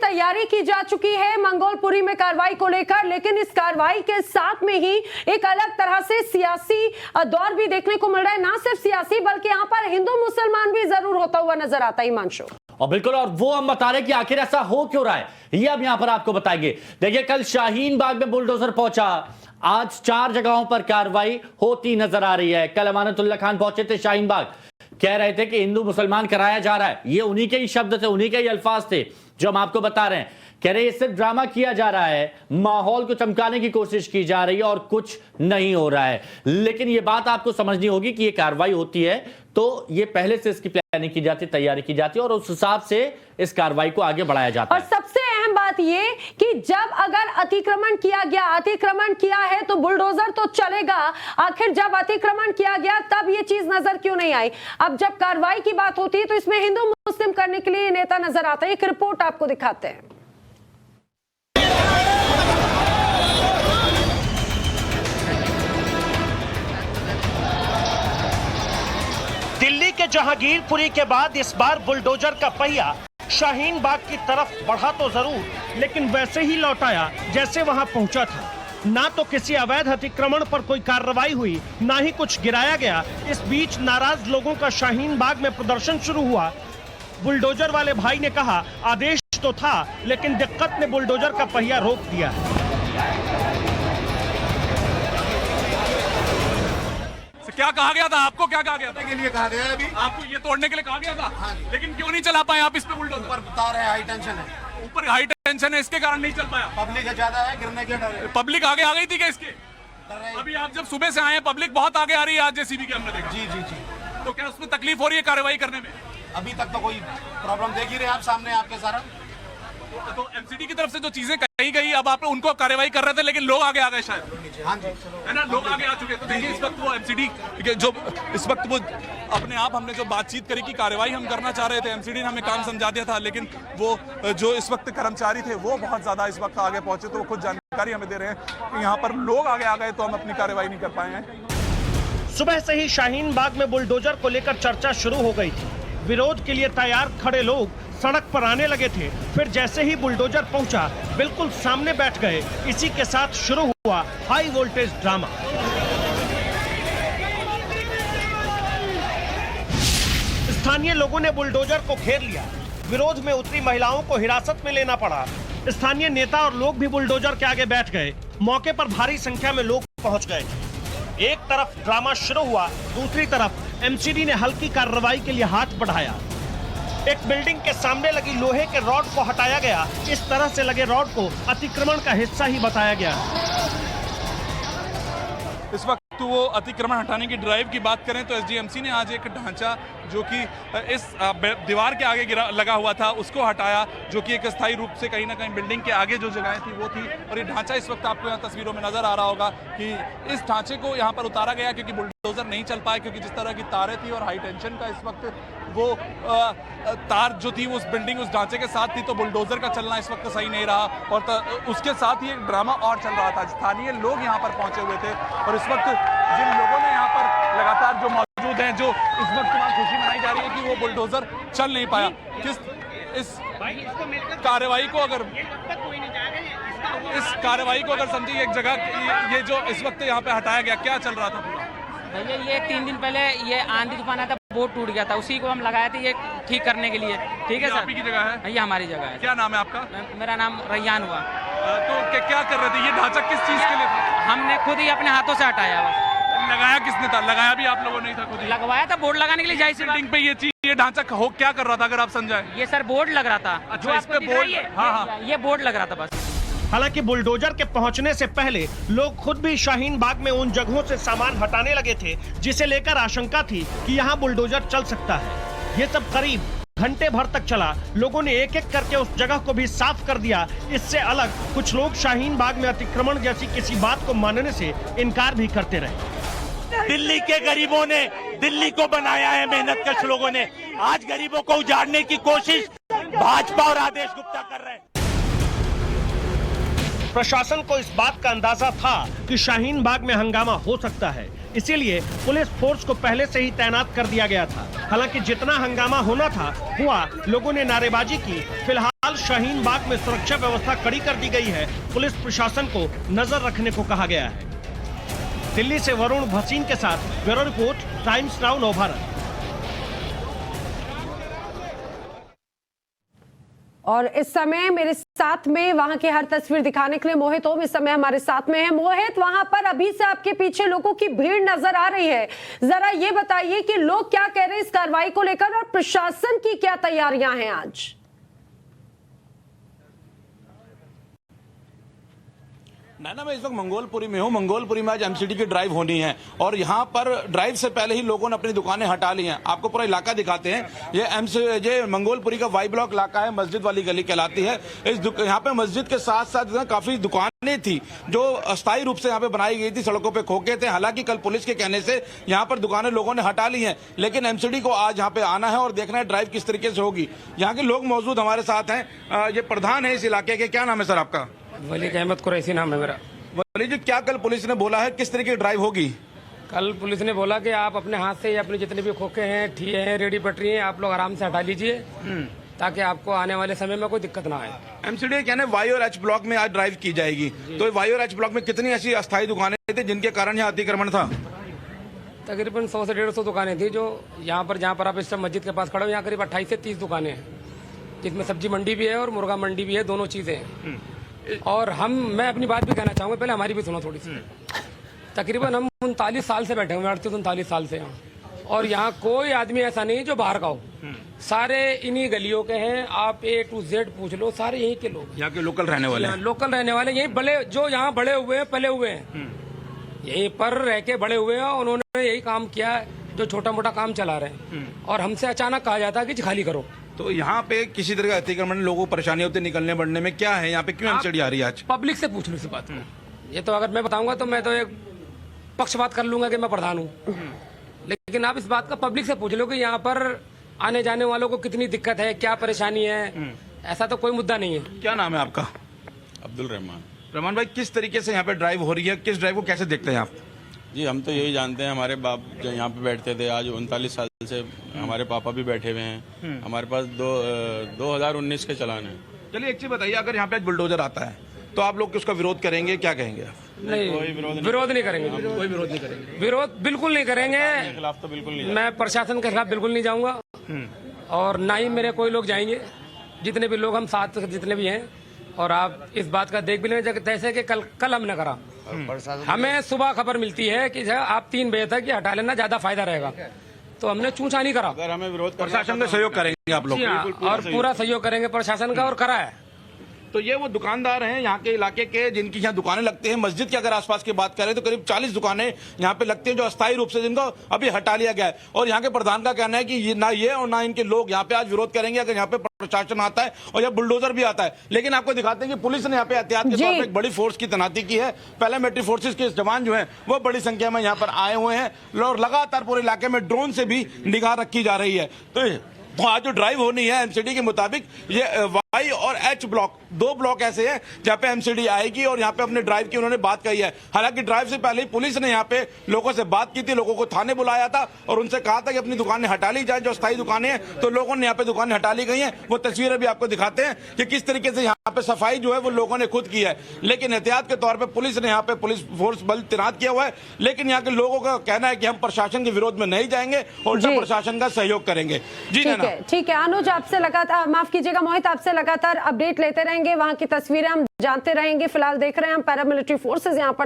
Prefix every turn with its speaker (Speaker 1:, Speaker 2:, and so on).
Speaker 1: तैयारी की जा चुकी है मंगोलपुरी में कार्रवाई को लेकर, लेकिन इस कार्रवाई के साथ में ही एक अलग तरह से सियासी दौर भी देखने को मिल रहा है। ना सिर्फ सियासी बल्कि यहाँ पर हिंदू मुसलमान भी जरूर होता हुआ नजर आता है। हिमांशु
Speaker 2: और बिल्कुल, और वो हम बता रहे कि आखिर ऐसा हो क्यों रहा है, ये अब यहां पर आपको बताएंगे। देखिए, कल शाहीन बाग में बुलडोजर पहुंचा, आज 4 जगहों पर कार्रवाई होती नजर आ रही है। कल अमानतुल्लाह खान पहुंचे थे शाहीन बाग, कह रहे थे कि हिंदू मुसलमान कराया जा रहा है। ये उन्हीं के ही शब्द थे, उन्हीं के ही अल्फाज थे जो हम आपको बता रहे हैं। कह रहे ये सिर्फ ड्रामा किया जा रहा है, माहौल को चमकाने की कोशिश की जा रही है और कुछ नहीं हो रहा है। लेकिन ये बात आपको समझनी होगी कि ये कार्रवाई होती है तो ये पहले से इसकी प्लानिंग की जाती, तैयारी की जाती है और उस हिसाब से इस कार्रवाई को आगे बढ़ाया जाता है।
Speaker 1: और सबसे अहम बात ये कि जब अगर अतिक्रमण किया है तो बुलडोजर तो चलेगा। आखिर जब अतिक्रमण किया गया तब ये चीज नजर क्यों नहीं आई? अब जब कार्रवाई की बात होती है तो इसमें हिंदू मुस्लिम करने के लिए नेता नजर आता है। एक रिपोर्ट आपको दिखाते हैं।
Speaker 3: दिल्ली के जहांगीरपुरी के बाद इस बार बुलडोजर का पहिया शाहीन बाग की तरफ बढ़ा तो जरूर, लेकिन वैसे ही लौट आया जैसे वहां पहुंचा था। ना तो किसी अवैध अतिक्रमण पर कोई कार्रवाई हुई, ना ही कुछ गिराया गया। इस बीच नाराज लोगों का शाहीन बाग में प्रदर्शन शुरू हुआ। बुलडोजर वाले भाई ने कहा आदेश तो था, लेकिन दिक्कत ने बुलडोजर का पहिया रोक दिया।
Speaker 4: क्या कहा गया था आपको? क्या कहा गया था?
Speaker 5: के लिए कहा गया है अभी
Speaker 4: आपको ये तोड़ने के लिए कहा गया था।
Speaker 5: हाँ,
Speaker 4: लेकिन क्यों नहीं चला पाए आप इस पे बुलडोजर?
Speaker 5: ऊपर तार है, हाई टेंशन है।
Speaker 4: ऊपर हाई टेंशन है, इसके कारण नहीं चल पाया।
Speaker 5: पब्लिक ज्यादा है, गिरने के डर है।
Speaker 4: पब्लिक आगे आ गई थी क्या इसके? अभी आप जब सुबह से आए हैं पब्लिक बहुत आगे आ रही है आज जेसीबी के, हमने देखा।
Speaker 5: जी जी जी।
Speaker 4: तो क्या उसमें तकलीफ हो रही है कार्रवाई करने में?
Speaker 5: अभी तक तो कोई प्रॉब्लम देख ही रहे आप सामने, आपके सारा।
Speaker 4: तो एमसीडी की तरफ से जो चीजें कही गई, अब आप उनको कार्रवाई कर रहे थे लेकिन लोग आगे आ गए शायद।
Speaker 5: हाँ जी,
Speaker 4: है ना, लोग आगे आ चुके। तो देखिए, इस वक्त वो एमसीडी जो इस वक्त वो अपने आप, हमने जो बातचीत करी कि कार्रवाई हम करना चाह रहे थे, एमसीडी ने हमें काम समझा दिया था, लेकिन वो जो इस वक्त कर्मचारी थे वो बहुत ज्यादा इस वक्त आगे पहुंचे, तो वो खुद जानकारी हमें दे रहे हैं कि यहाँ पर लोग आगे आ गए तो हम अपनी कार्रवाई नहीं कर पाए हैं।
Speaker 3: सुबह से ही शाहीन बाग में बुलडोजर को लेकर चर्चा शुरू हो गई थी। विरोध के लिए तैयार खड़े लोग सड़क पर आने लगे थे। फिर जैसे ही बुलडोजर पहुंचा, बिल्कुल सामने बैठ गए। इसी के साथ शुरू हुआ हाई वोल्टेज ड्रामा। स्थानीय लोगों ने बुलडोजर को घेर लिया। विरोध में उतरी महिलाओं को हिरासत में लेना पड़ा। स्थानीय नेता और लोग भी बुलडोजर के आगे बैठ गए। मौके पर भारी संख्या में लोग पहुंच गए। एक तरफ ड्रामा शुरू हुआ, दूसरी तरफ एमसीडी ने हल्की कार्रवाई के लिए हाथ बढ़ाया। एक बिल्डिंग के सामने लगी लोहे के रॉड को हटाया गया। इस तरह से लगे रॉड को अतिक्रमण का हिस्सा ही बताया गया।
Speaker 4: इस वक्त तो वो अतिक्रमण हटाने की ड्राइव की बात करें तो एसडीएमसी ने आज एक ढांचा जो कि इस दीवार के आगे लगा हुआ था उसको हटाया, जो कि एक स्थायी रूप से कहीं ना कहीं बिल्डिंग के आगे जो जगह थी वो थी। और ये ढांचा इस वक्त आपको यहाँ तस्वीरों में नजर आ रहा होगा कि इस ढांचे को यहाँ पर उतारा गया क्योंकि बुलडोजर नहीं चल पाया, क्योंकि जिस तरह की तारें थी और हाई टेंशन का इस वक्त वो तार जो थी उस बिल्डिंग, उस ढांचे के साथ थी, तो बुलडोजर का चलना इस वक्त सही नहीं रहा। और उसके साथ ही एक ड्रामा और चल रहा था। स्थानीय लोग यहाँ पर पहुंचे हुए थे और इस वक्त जिन लोगों ने यहाँ पर लगातार जो मौजूद हैं, जो इस वक्त वहाँ खुशी मनाई जा रही है कि वो बुलडोजर चल नहीं पाया। किस इस कार्रवाई को अगर समझिए एक जगह ये जो इस वक्त यहाँ पे हटाया गया, क्या चल रहा था पूरा?
Speaker 6: भैया ये 3 दिन पहले ये आंधी तूफान आया था, बोर्ड टूट गया था, उसी को हम लगाए थे ये ठीक करने के लिए। ठीक है सर,
Speaker 4: आपकी जगह है?
Speaker 6: ये हमारी जगह है।
Speaker 4: क्या नाम है आपका?
Speaker 6: मेरा नाम रैयान हुआ।
Speaker 4: तो क्या कर रहे थे? ये ढांचा किस चीज के लिए था?
Speaker 6: हमने खुद ही अपने हाथों से हटाया। बस
Speaker 4: लगाया किसने था? लगाया भी आप लोगों ने ही था? खुद ही
Speaker 6: लगवाया था बोर्ड लगाने के लिए। जाहिर सी
Speaker 4: बिल्डिंग पे ये चीज, ये ढांचा हो क्या कर रहा था अगर आप समझाएं?
Speaker 6: ये सर बोर्ड लग रहा था।
Speaker 4: अच्छा, इस पे बोर्ड? हाँ,
Speaker 6: ये बोर्ड लग रहा था बस।
Speaker 3: हालांकि बुलडोजर के पहुंचने से पहले लोग खुद भी शाहीन बाग में उन जगहों से सामान हटाने लगे थे जिसे लेकर आशंका थी कि यहां बुलडोजर चल सकता है। ये सब करीब घंटे भर तक चला। लोगों ने एक एक करके उस जगह को भी साफ कर दिया। इससे अलग कुछ लोग शाहीन बाग में अतिक्रमण जैसी किसी बात को मानने से इनकार भी करते रहे।
Speaker 7: दिल्ली के गरीबों ने दिल्ली को बनाया है, मेहनतकश लोगों ने। आज गरीबों को उजाड़ने की कोशिश भाजपा और आदेश गुप्ता कर रहे हैं।
Speaker 3: प्रशासन को इस बात का अंदाजा था कि शाहीन बाग में हंगामा हो सकता है, इसीलिए पुलिस फोर्स को पहले से ही तैनात कर दिया गया था। हालांकि जितना हंगामा होना था हुआ, लोगों ने नारेबाजी की। फिलहाल उधर शाहीन बाग में सुरक्षा व्यवस्था कड़ी कर दी गई है। पुलिस प्रशासन को नजर रखने को कहा गया है। दिल्ली से वरुण भसीन के साथ ब्यूरो रिपोर्ट, टाइम्स नाउ नव भारत।
Speaker 1: और इस समय मेरे साथ में वहां की हर तस्वीर दिखाने के लिए मोहित ओम इस समय हमारे साथ में है। मोहित, वहां पर अभी से आपके पीछे लोगों की भीड़ नजर आ रही है, जरा ये बताइए कि लोग क्या कह रहे हैं इस कार्रवाई को लेकर और प्रशासन की क्या तैयारियां हैं आज?
Speaker 7: नैना, मैं इस वक्त मंगोलपुरी में हूँ। मंगोलपुरी में आज एमसीडी की ड्राइव होनी है और यहाँ पर ड्राइव से पहले ही लोगों ने अपनी दुकानें हटा ली हैं। आपको पूरा इलाका दिखाते हैं। ये मंगोलपुरी का वाई ब्लॉक इलाका है, मस्जिद वाली गली कहलाती है। यहाँ पे मस्जिद के साथ साथ काफी दुकानें थी जो अस्थायी रूप से यहाँ पे बनाई गई थी, सड़कों पे खोखे थे। हालांकि कल पुलिस के कहने से यहाँ पर दुकानें लोगों ने हटा ली हैं, लेकिन एमसीडी को आज यहाँ पे आना है और देखना है ड्राइव किस तरीके से होगी। यहाँ के लोग मौजूद हमारे साथ हैं। ये प्रधान है इस इलाके के, क्या नाम है सर आपका?
Speaker 6: वली अहमद कुरैशी नाम है मेरा।
Speaker 7: वली जी, क्या कल पुलिस ने बोला है, किस तरीके की ड्राइव होगी?
Speaker 6: कल पुलिस ने बोला कि आप अपने हाथ से अपने जितने भी खोखे हैं, ठिये हैं, रेडी पटरी हैं, आप लोग आराम से हटा लीजिए ताकि आपको आने वाले समय में कोई दिक्कत ना आए।
Speaker 7: एमसीडी कहने वाई और एच ब्लॉक में आज ड्राइव की जाएगी, तो वाई और एच ब्लॉक में कितनी ऐसी अस्थायी दुकानें थी जिनके कारण यहाँ अतिक्रमण था?
Speaker 6: तकरीबन 100 से 150 दुकानें थी जो यहाँ पर, जहाँ पर आप इस समय मस्जिद के पास खड़े हो, यहाँ करीब 28 से 30 दुकानें हैं, जिसमें सब्जी मंडी भी है और मुर्गा मंडी भी है, दोनों चीजें हैं। और मैं अपनी बात भी कहना चाहूँगा, पहले हमारी भी सुनो थोड़ी सी। तकरीबन हम 39 साल से बैठे हुए, 38-39 साल से यहाँ, और यहाँ कोई आदमी ऐसा नहीं जो बाहर का हो। सारे इन्हीं गलियों के हैं, आप A to Z पूछ लो, सारे यहीं के लोग,
Speaker 7: यहाँ के लोकल रहने वाले हैं।
Speaker 6: लोकल रहने वाले यहीं बड़े, जो यहाँ बड़े हुए हैं, पले हुए हैं, यहीं पर रह के बड़े हुए हैं। उन्होंने यही काम किया है, जो छोटा मोटा काम चला रहे हैं, और हमसे अचानक कहा जाता है कि खाली करो।
Speaker 7: तो यहाँ पे किसी तरह का अतिक्रमण, लोगों को परेशानी होती है निकलने बढ़ने में, क्या है यहाँ पे, क्यों एमसीडी आ रही है आज?
Speaker 6: पब्लिक से पूछ लो इस बात को। ये तो अगर मैं बताऊंगा तो मैं तो एक पक्षपात कर लूंगा कि मैं प्रधान हूँ, लेकिन आप इस बात का पब्लिक से पूछ लो कि यहाँ पर आने जाने वालों को कितनी दिक्कत है, क्या परेशानी है। ऐसा तो कोई मुद्दा नहीं है।
Speaker 7: क्या नाम है आपका?
Speaker 8: अब्दुल रहमान।
Speaker 7: रहमान भाई, किस तरीके से यहाँ पे ड्राइव हो रही है, किस ड्राइव को कैसे देखते हैं आप?
Speaker 8: जी, हम तो यही जानते हैं, हमारे बाप जो यहाँ पे बैठते थे, आज 39 साल से हमारे पापा भी बैठे हुए हैं। हमारे पास 2019 के चालान हैं।
Speaker 7: चलिए एक चीज बताइए, अगर यहाँ पे आज बुलडोजर आता है तो आप लोग उसका विरोध करेंगे, क्या कहेंगे आप?
Speaker 6: नहीं, विरोध नहीं करेंगे।
Speaker 7: कोई विरोध नहीं करेंगे?
Speaker 6: विरोध बिल्कुल नहीं करेंगे।
Speaker 8: खिलाफ तो बिल्कुल नहीं।
Speaker 6: मैं प्रशासन के खिलाफ बिल्कुल नहीं जाऊंगा, और ना ही मेरे कोई लोग जाएंगे। जितने भी लोग हम साथ जितने भी हैं, और आप इस बात का देख भी लें जैसे कि कल हमने करा, हमें सुबह खबर मिलती है कि आप 3 बजे तक ये हटा लेना, ज्यादा फायदा रहेगा, तो हमने चूचा नहीं करा।
Speaker 8: अगर हमें विरोध
Speaker 7: प्रशासन का सहयोग करेंगे आप लोग?
Speaker 6: और पूरा सहयोग करेंगे प्रशासन का, और करा है।
Speaker 7: तो ये वो दुकानदार हैं यहाँ के इलाके के जिनकी यहाँ दुकानें लगती हैं। मस्जिद के अगर आसपास की बात करें तो करीब 40 दुकानें यहाँ पे लगती हैं जो अस्थायी रूप से, जिनको अभी हटा लिया गया है। और यहाँ के प्रधान का कहना है कि ना ये और ना इनके लोग यहाँ पे आज विरोध करेंगे अगर यहाँ पे प्रशासन आता है और यहाँ बुलडोजर भी आता है। लेकिन आपको दिखाते हैं कि पुलिस ने यहाँ पे एहतियात के तौर पर एक बड़ी फोर्स की तैनाती की है। पैरामिलिट्री फोर्सेज के जवान जो है वो बड़ी संख्या में यहाँ पर आए हुए हैं और लगातार पूरे इलाके में ड्रोन से भी निगाह रखी जा रही है। तो आज जो ड्राइव होनी है एमसीडी के मुताबिक, ये वाई और एच ब्लॉक, 2 ब्लॉक ऐसे हैं जहाँ पे एमसीडी आएगी और यहाँ पे अपने ड्राइव की उन्होंने बात कही है। हालांकि ड्राइव से पहले ही पुलिस ने यहाँ पे लोगों से बात की थी, लोगों को थाने बुलाया था और उनसे कहा था कि अपनी दुकानें हटा ली जाए जो अस्थायी दुकानें हैं। तो लोगों ने यहाँ पे दुकानें हटा ली गई हैं। वो तस्वीरें भी आपको दिखाते हैं कि किस तरीके से यहाँ पे सफाई जो है वो लोगों ने खुद की है। लेकिन एहतियात के तौर पर पुलिस ने यहाँ पे पुलिस फोर्स बल तैनात किया हुआ है। लेकिन यहाँ के लोगों का कहना है कि हम प्रशासन के विरोध में नहीं जाएंगे और प्रशासन का सहयोग करेंगे। जी
Speaker 1: ठीक है अनुज, आपसे लगातार, माफ कीजिएगा मोहित, आपसे लगातार अपडेट लेते रहेंगे, वहां की तस्वीरें हम जानते रहेंगे। फिलहाल देख रहे हैं हम पैरामिलिट्री फोर्सेस यहाँ पर